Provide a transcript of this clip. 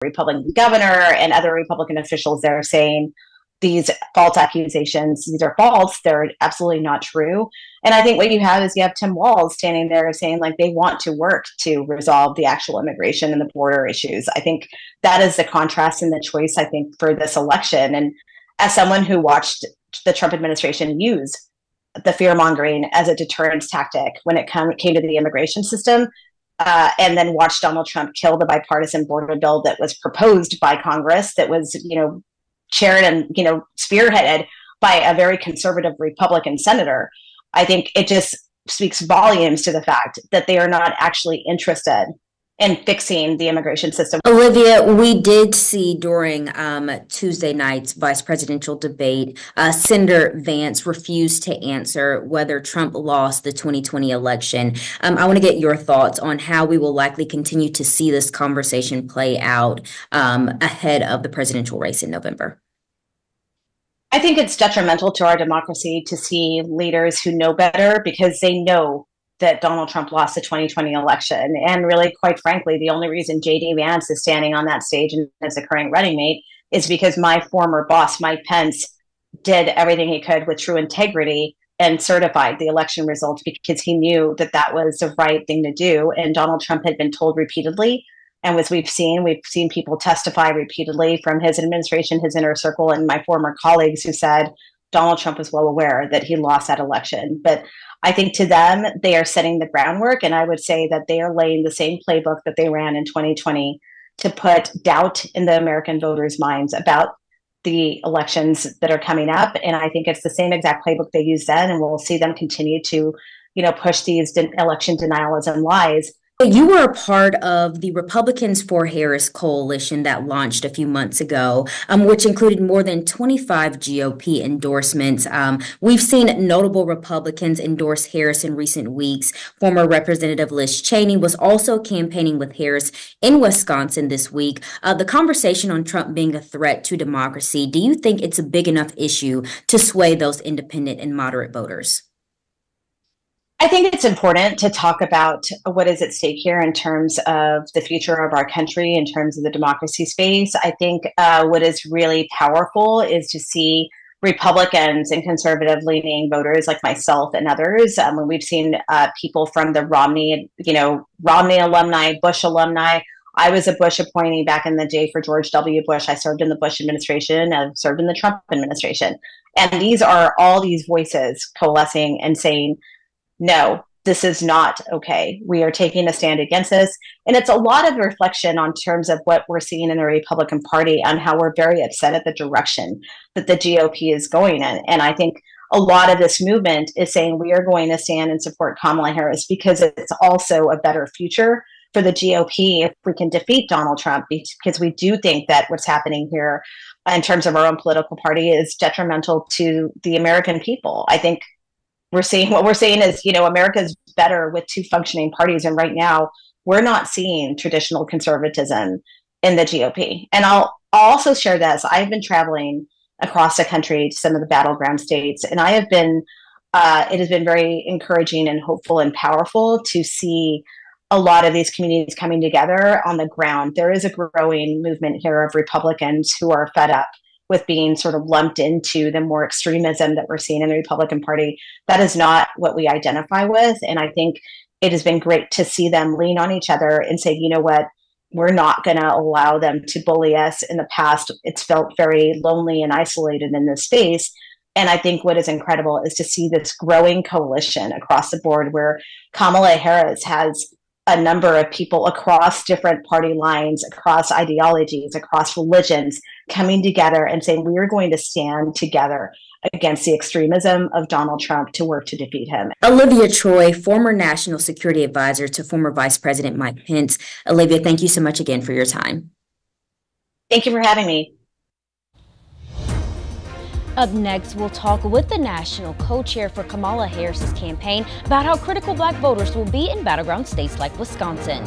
Republican governor and other Republican officials there saying these false accusations, these are false, they're absolutely not true. And I think what you have is you have Tim Walz standing there saying like they want to work to resolve the actual immigration and the border issues. I think that is the contrast in the choice, I think, for this election. And as someone who watched the Trump administration use the fear mongering as a deterrence tactic when it came to the immigration system, and then watched Donald Trump kill the bipartisan border bill that was proposed by Congress, that was, chaired and, spearheaded by a very conservative Republican senator. I think it just speaks volumes to the fact that they are not actually interested in fixing the immigration system. Olivia, we did see during Tuesday night's vice presidential debate, Senator Vance refused to answer whether Trump lost the 2020 election. I want to get your thoughts on how we will likely continue to see this conversation play out ahead of the presidential race in November. I think it's detrimental to our democracy to see leaders who know better, because they know that Donald Trump lost the 2020 election. And really, quite frankly, the only reason J.D. Vance is standing on that stage and as a current running mate is because my former boss, Mike Pence, did everything he could with true integrity and certified the election results because he knew that that was the right thing to do. And Donald Trump had been told repeatedly, and as we've seen people testify repeatedly from his administration, his inner circle, and my former colleagues who said Donald Trump was well aware that he lost that election. But I think to them, they are setting the groundwork. And I would say that they are laying the same playbook that they ran in 2020 to put doubt in the American voters' minds about the elections that are coming up. And I think it's the same exact playbook they used then. And we'll see them continue to, push these election denialism lies. You were a part of the Republicans for Harris coalition that launched a few months ago, which included more than 25 GOP endorsements. We've seen notable Republicans endorse Harris in recent weeks. Former Representative Liz Cheney was also campaigning with Harris in Wisconsin this week. The conversation on Trump being a threat to democracy, do you think it's a big enough issue to sway those independent and moderate voters? I think it's important to talk about what is at stake here in terms of the future of our country, in terms of the democracy space. I think what is really powerful is to see Republicans and conservative-leaning voters like myself and others. When we've seen people from the Romney alumni, Bush alumni. I was a Bush appointee back in the day for George W. Bush. I served in the Bush administration. I've served in the Trump administration. And these are all these voices coalescing and saying, no, this is not okay. We are taking a stand against this. And it's a lot of reflection on terms of what we're seeing in the Republican Party on how we're very upset at the direction that the GOP is going in. And I think a lot of this movement is saying we are going to stand and support Kamala Harris because it's also a better future for the GOP if we can defeat Donald Trump, because we do think that what's happening here in terms of our own political party is detrimental to the American people. I think we're seeing is, America's better with two functioning parties. And right now, we're not seeing traditional conservatism in the GOP. And I'll also share this. I've been traveling across the country to some of the battleground states, and it has been very encouraging and hopeful and powerful to see a lot of these communities coming together on the ground. There is a growing movement here of Republicans who are fed up with being sort of lumped into the more extremism that we're seeing in the Republican Party. That is not what we identify with. And I think it has been great to see them lean on each other and say, you know what, we're not going to allow them to bully us. In the past, it's felt very lonely and isolated in this space. And I think what is incredible is to see this growing coalition across the board where Kamala Harris has a number of people across different party lines, across ideologies, across religions, coming together and saying, we are going to stand together against the extremism of Donald Trump to work to defeat him. Olivia Troye, former National Security Advisor to former Vice President Mike Pence. Olivia, thank you so much again for your time. Thank you for having me. Up next, we'll talk with the national co-chair for Kamala Harris's campaign about how critical Black voters will be in battleground states like Wisconsin.